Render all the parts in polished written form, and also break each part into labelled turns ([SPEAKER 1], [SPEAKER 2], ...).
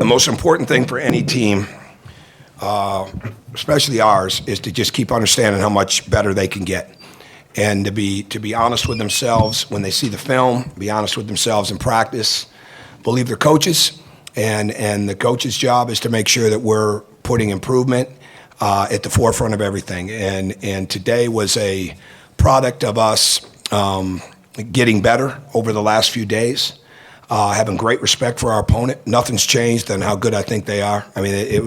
[SPEAKER 1] The most important thing for any team, especially ours, is to just keep understanding how much better they can get, and to be honest with themselves when they see the film, be honest with themselves in practice, believe their coaches, and the coach's job is to make sure that we're putting improvement at the forefront of everything. And today was a product of us getting better over the last few days. Having great respect for our opponent. Nothing's changed on how good I think they are. I mean, it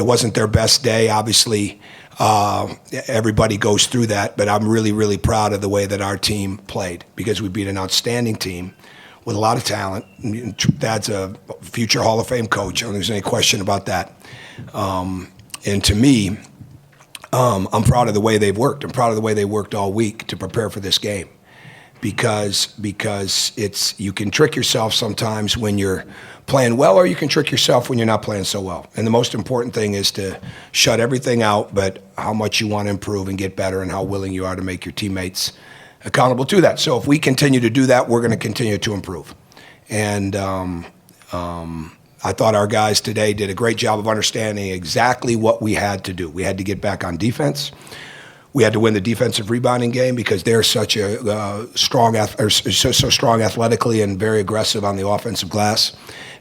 [SPEAKER 1] wasn't their best day. Obviously, everybody goes through that, but I'm really, really proud of the way that our team played, because we beat an outstanding team with a lot of talent. Dad's a future Hall of Fame coach. I don't think there's any question about that. And to me, I'm proud of the way they've worked. I'm proud of the way they worked all week to prepare for this game. Because you can trick yourself sometimes when you're playing well, or you can trick yourself when you're not playing so well. And the most important thing is to shut everything out but how much you want to improve and get better, and how willing you are to make your teammates accountable to that. So if we continue to do that, we're going to continue to improve. And I thought our guys today did a great job of understanding exactly what we had to do. We had to get back on defense. We had to win the defensive rebounding game because they're such a so strong athletically and very aggressive on the offensive glass.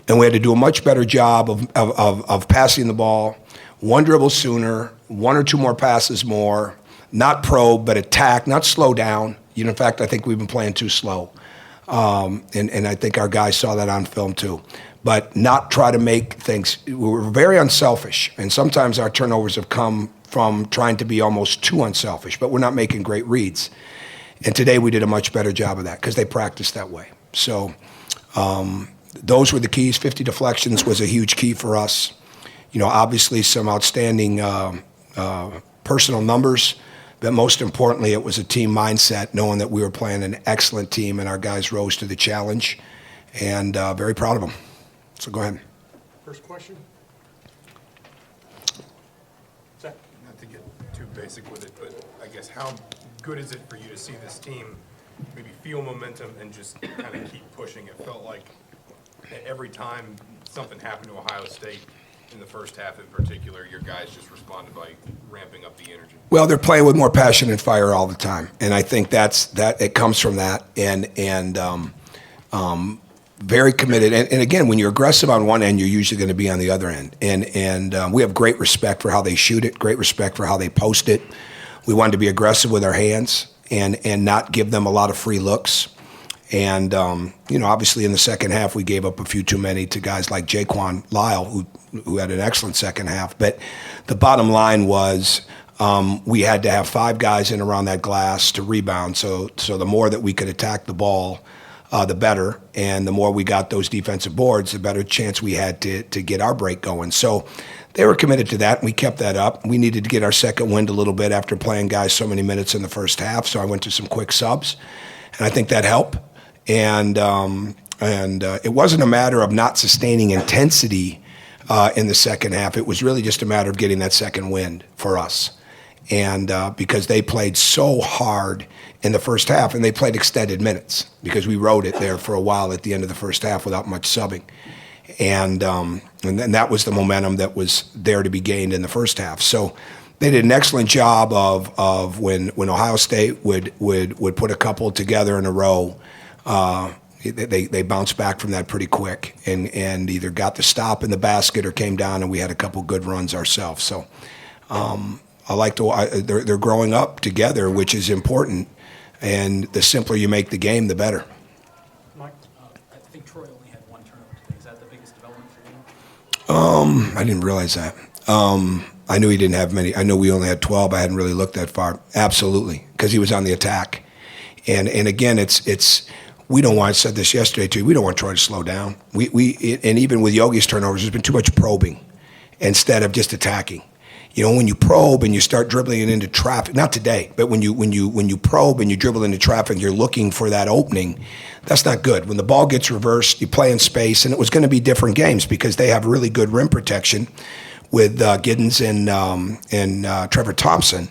[SPEAKER 1] And we had to do a much better job of passing the ball, one dribble sooner, one or two more passes more, not probe, but attack, not slow down. In fact, I think we've been playing too slow. And I think our guys saw that on film too. But not try to make things, we were very unselfish. And sometimes our turnovers have come from trying to be almost too unselfish, but we're not making great reads. And today we did a much better job of that because they practiced that way. So those were the keys. 50 deflections was a huge key for us. Obviously some outstanding personal numbers, but most importantly, it was a team mindset, knowing that we were playing an excellent team and our guys rose to the challenge, and very proud of them. So go ahead.
[SPEAKER 2] First question.
[SPEAKER 3] Not to get too basic with it, but I guess how good is it for you to see this team maybe feel momentum and just kind of keep pushing? It felt like every time something happened to Ohio State in the first half in particular, your guys just responded by ramping up the energy.
[SPEAKER 1] Well, they're playing with more passion and fire all the time, and I think that it comes from that, and very committed. And again, when you're aggressive on one end, you're usually going to be on the other end. And we have great respect for how they shoot it, great respect for how they post it. We wanted to be aggressive with our hands and not give them a lot of free looks. And obviously in the second half, we gave up a few too many to guys like Jaquan Lyle, who had an excellent second half. But the bottom line was we had to have 5 guys in around that glass to rebound. So the more that we could attack the ball, the better, and the more we got those defensive boards, the better chance we had to get our break going. So they were committed to that, and we kept that up. We needed to get our second wind a little bit after playing guys so many minutes in the first half, so I went to some quick subs, and I think that helped. And it wasn't a matter of not sustaining intensity in the second half. It was really just a matter of getting that second wind for us. And because they played so hard in the first half, and they played extended minutes because we rode it there for a while at the end of the first half without much subbing. And that was the momentum that was there to be gained in the first half. So they did an excellent job of when Ohio State would put a couple together in a row, they bounced back from that pretty quick and either got the stop in the basket or came down, and we had a couple good runs ourselves. So they're growing up together, which is important. And the simpler you make the game, the better.
[SPEAKER 4] Mike, I think Troy only had 1 turnover today. Is that the biggest development for you?
[SPEAKER 1] I didn't realize that. I knew he didn't have many. I know we only had 12. I hadn't really looked that far. Absolutely, because he was on the attack. And again, it's we don't want. I said this yesterday too. We don't want Troy to slow down. And even with Yogi's turnovers, there's been too much probing instead of just attacking. When you probe and you start dribbling it into traffic, not today, but when you probe and you dribble into traffic, you're looking for that opening. That's not good. When the ball gets reversed, you play in space, and it was going to be different games because they have really good rim protection with Giddens and Trevor Thompson.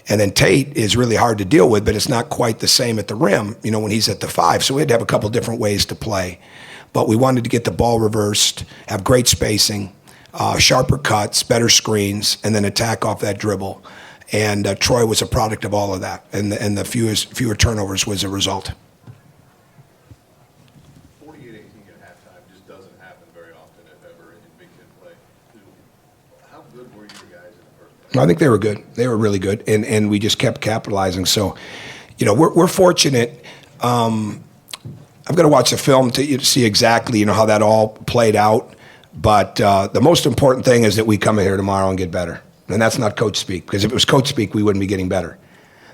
[SPEAKER 1] And then Tate is really hard to deal with, but it's not quite the same at the rim, when he's at the 5. So we had to have a couple different ways to play. but we wanted to get the ball reversed, have great spacing, sharper cuts, better screens, and then attack off that dribble. And Troy was a product of all of that, and the fewer turnovers was a result.
[SPEAKER 2] 48-18 at halftime just doesn't happen very often, if ever, in Big Ten play. How good were you guys in the first half?
[SPEAKER 1] I think they were good. They were really good, and we just kept capitalizing. So, we're fortunate. I've got to watch the film to see exactly, how that all played out. But the most important thing is that we come in here tomorrow and get better. And that's not coach speak, because if it was coach speak, we wouldn't be getting better.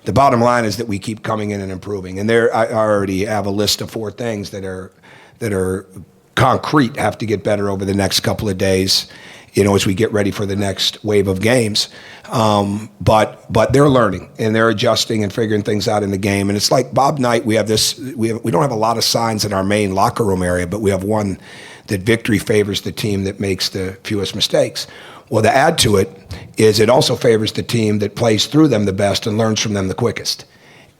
[SPEAKER 1] The bottom line is that we keep coming in and improving. And I already have a list of 4 things that are concrete, have to get better over the next couple of days, as we get ready for the next wave of games. But they're learning and they're adjusting and figuring things out in the game. And it's like Bob Knight, we don't have a lot of signs in our main locker room area, but we have one that victory favors the team that makes the fewest mistakes. Well, to add to it is it also favors the team that plays through them the best and learns from them the quickest.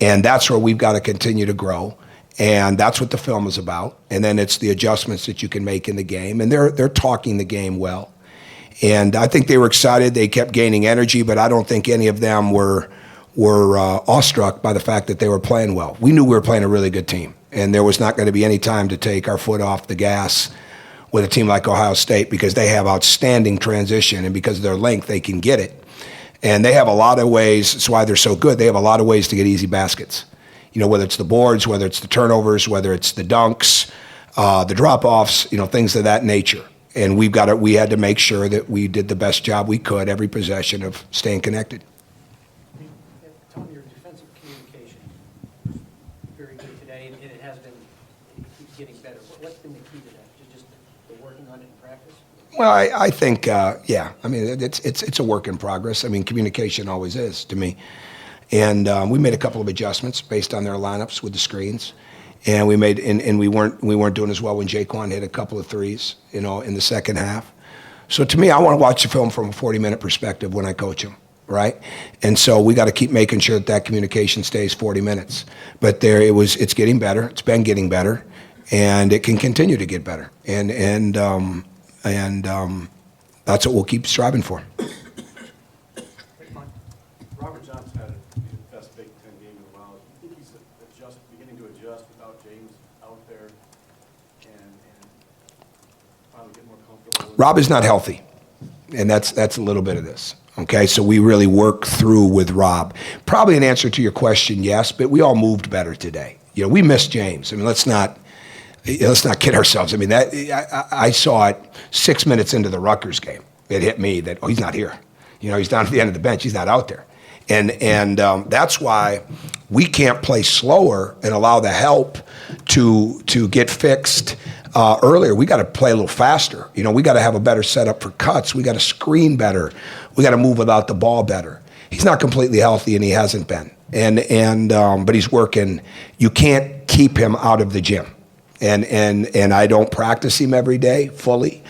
[SPEAKER 1] And that's where we've got to continue to grow. And that's what the film is about. And then it's the adjustments that you can make in the game. And they're talking the game well. And I think they were excited. They kept gaining energy, but I don't think any of them were awestruck by the fact that they were playing well. We knew we were playing a really good team, and there was not going to be any time to take our foot off the gas with a team like Ohio State, because they have outstanding transition, and because of their length, they can get it. And they have a lot of ways. That's why they're so good. They have a lot of ways to get easy baskets. Whether it's the boards, whether it's the turnovers, whether it's the dunks, the drop-offs, things of that nature. And we had to make sure that we did the best job we could every possession of staying connected.
[SPEAKER 5] Tom, your defensive communication was very good today, and it has been, it keeps getting better. What's been the key to that? Just the working on it in practice?
[SPEAKER 1] Well, I think, yeah. I mean, it's a work in progress. I mean, communication always is to me. And we made a couple of adjustments based on their lineups with the screens. And we weren't doing as well when Jaquan hit a couple of threes, in the second half. So to me, I want to watch the film from a 40-minute perspective when I coach them, right? And so we got to keep making sure that communication stays 40 minutes. But it's getting better. It's been getting better, and it can continue to get better. And that's what we'll keep striving for.
[SPEAKER 6] Robert Johnson had his best Big Ten game in a while. Do you think he's beginning to adjust without James out there and finally get more comfortable?
[SPEAKER 1] Rob is not healthy, and that's a little bit of this. Okay, so we really work through with Rob. Probably an answer to your question, yes, but we all moved better today. We missed James. I mean, let's not kid ourselves. I mean, I saw it 6 minutes into the Rutgers game. It hit me that, he's not here. He's down at the end of the bench. He's not out there. And that's why we can't play slower and allow the help to get fixed earlier. We got to play a little faster. We got to have a better setup for cuts. We got to screen better. We got to move without the ball better. He's not completely healthy, and he hasn't been. But he's working. You can't keep him out of the gym. And I don't practice him every day fully,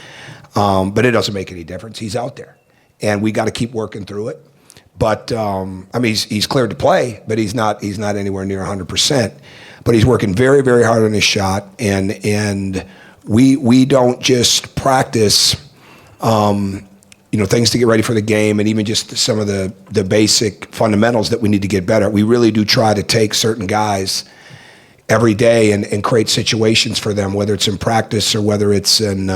[SPEAKER 1] but it doesn't make any difference. He's out there, and we got to keep working through it. But he's cleared to play, but he's not anywhere near 100%. But he's working very, very hard on his shot, and we don't just practice, things to get ready for the game, and even just some of the basic fundamentals that we need to get better. We really do try to take certain guys every day and create situations for them, whether it's in practice or whether it's in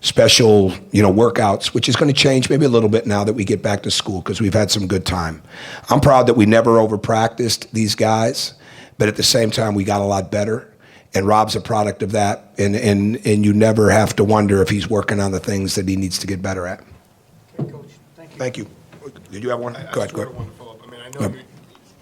[SPEAKER 1] special, workouts, which is going to change maybe a little bit now that we get back to school, because we've had some good time. I'm proud that we never over-practiced these guys, but at the same time, we got a lot better, and Rob's a product of that, and you never have to wonder if he's working on the things that he needs to get better at.
[SPEAKER 5] Okay, Coach, thank you.
[SPEAKER 1] Thank you. Did you have one? Go ahead.
[SPEAKER 3] One follow-up. I mean, I know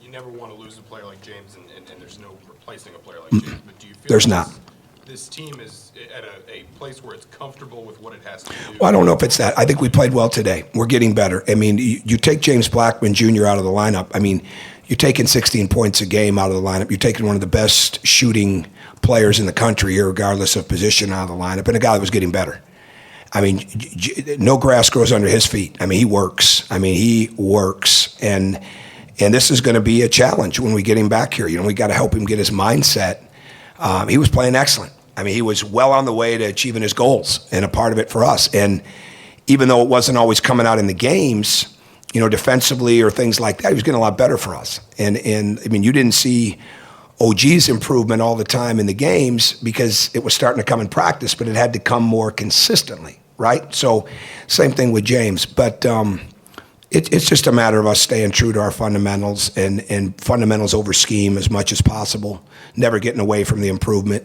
[SPEAKER 3] you never want to lose a player like James, and there's no replacing a player like James, but do you feel
[SPEAKER 1] There's
[SPEAKER 3] like
[SPEAKER 1] not.
[SPEAKER 3] This team is at a place where it's comfortable with what it has to do?
[SPEAKER 1] Well, I don't know if it's that. I think we played well today. We're getting better. I mean, you take James Blackman Jr. out of the lineup. I mean, you're taking 16 points a game out of the lineup. You're taking one of the best shooting players in the country here, regardless of position, out of the lineup, and a guy that was getting better. I mean, no grass grows under his feet. I mean, he works. And this is going to be a challenge when we get him back here. We got to help him get his mindset. He was playing excellent. I mean, he was well on the way to achieving his goals and a part of it for us. And even though it wasn't always coming out in the games, you know, defensively or things like that, he was getting a lot better for us. And I mean, you didn't see OG's improvement all the time in the games because it was starting to come in practice, but it had to come more consistently, right? So same thing with James. But it's just a matter of us staying true to our fundamentals and fundamentals over scheme as much as possible, never getting away from the improvement.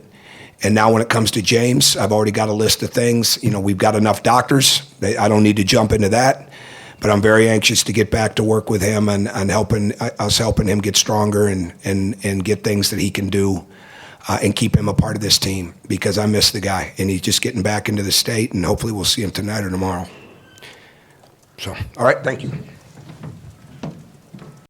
[SPEAKER 1] And now when it comes to James, I've already got a list of things. You know, we've got enough doctors. I don't need to jump into that. But I'm very anxious to get back to work with him and helping him get stronger and get things that he can do and keep him a part of this team, because I miss the guy. And he's just getting back into the state, and hopefully we'll see him tonight or tomorrow. So, all right, thank you.